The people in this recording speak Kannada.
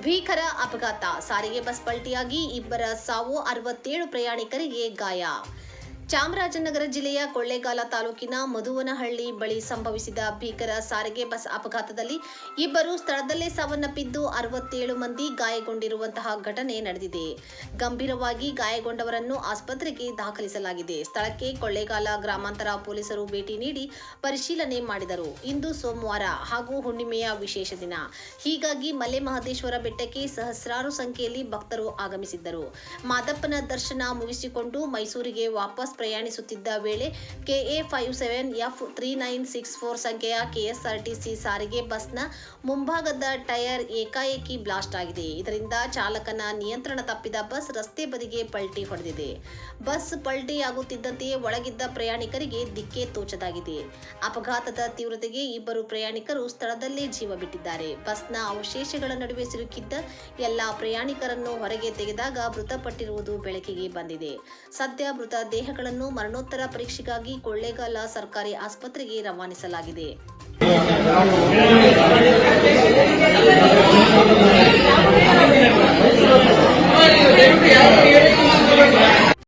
ಭೀಕರ ಅಪಘಾತ, ಸಾರಿಗೆ ಬಸ್ ಪಲ್ಟಿಯಾಗಿ ಇಬ್ಬರ ಸಾವು, 67 ಪ್ರಯಾಣಿಕರಿಗೆ ಗಾಯ. ಚಾಮರಾಜನಗರ ಜಿಲ್ಲೆಯ ಕೊಳ್ಳೇಗಾಲ ತಾಲೂಕಿನ ಮಧುವನಹಳ್ಳಿ ಬಳಿ ಸಂಭವಿಸಿದ ಭೀಕರ ಸಾರಿಗೆ ಬಸ್ ಅಪಘಾತದಲ್ಲಿ ಇಬ್ಬರು ಸ್ಥಳದಲ್ಲೇ ಸಾವನ್ನಪ್ಪಿದ್ದು 67 ಮಂದಿ ಗಾಯಗೊಂಡಿರುವಂತಹ ಘಟನೆ ನಡೆದಿದೆ. ಗಂಭೀರವಾಗಿ ಗಾಯಗೊಂಡವರನ್ನು ಆಸ್ಪತ್ರೆಗೆ ದಾಖಲಿಸಲಾಗಿದೆ. ಸ್ಥಳಕ್ಕೆ ಕೊಳ್ಳೇಗಾಲ ಗ್ರಾಮಾಂತರ ಪೊಲೀಸರು ಭೇಟಿ ನೀಡಿ ಪರಿಶೀಲನೆ ಮಾಡಿದರು. ಇಂದು ಸೋಮವಾರ ಹಾಗೂ ಹುಣ್ಣಿಮೆಯ ವಿಶೇಷ ದಿನ. ಹೀಗಾಗಿ ಮಲೆ ಮಹದೇಶ್ವರ ಬೆಟ್ಟಕ್ಕೆ ಸಹಸ್ರಾರು ಸಂಖ್ಯೆಯಲ್ಲಿ ಭಕ್ತರು ಆಗಮಿಸಿದ್ದರು. ಮಾದಪ್ಪನ ದರ್ಶನ ಮುಗಿಸಿಕೊಂಡು ಮೈಸೂರಿಗೆ ವಾಪಸ್ ಪ್ರಯಾಣಿಸುತ್ತಿದ್ದ ವೇಳೆ KA57F3964 ಸಂಖ್ಯೆಯ ಕೆಎಸ್ಆರ್ಟಿಸಿ ಸಾರಿಗೆ ಬಸ್ನ ಮುಂಭಾಗದ ಟೈರ್ ಏಕಾಏಕಿ ಬ್ಲಾಸ್ಟ್ ಆಗಿದೆ. ಇದರಿಂದ ಚಾಲಕನ ನಿಯಂತ್ರಣ ತಪ್ಪಿದ ಬಸ್ ರಸ್ತೆ ಬದಿಗೆ ಪಲ್ಟಿ ಹೊಡೆದಿದೆ. ಬಸ್ ಪಲ್ಟಿಯಾಗುತ್ತಿದ್ದಂತೆಯೇ ಒಳಗಿದ್ದ ಪ್ರಯಾಣಿಕರಿಗೆ ದಿಕ್ಕೇ ತೋಚದಾಗಿದೆ. ಅಪಘಾತದ ತೀವ್ರತೆಗೆ ಇಬ್ಬರು ಪ್ರಯಾಣಿಕರು ಸ್ಥಳದಲ್ಲೇ ಜೀವ ಬಿಟ್ಟಿದ್ದಾರೆ. ಬಸ್ನ ಅವಶೇಷಗಳ ನಡುವೆ ಸಿಲುಕಿದ್ದ ಎಲ್ಲಾ ಪ್ರಯಾಣಿಕರನ್ನು ಹೊರಗೆ ತೆಗೆದಾಗ ಮೃತಪಟ್ಟಿರುವುದು ಬೆಳಕಿಗೆ ಬಂದಿದೆ. ಸದ್ಯ ಮೃತ ದೇಹಗಳನ್ನು ಮರಣೋತ್ತರ ಪರೀಕ್ಷೆಗಾಗಿ ಕೊಳ್ಳೇಗಾಲ ಸರ್ಕಾರಿ ಆಸ್ಪತ್ರೆಗೆ ರವಾನಿಸಲಾಗಿದೆ.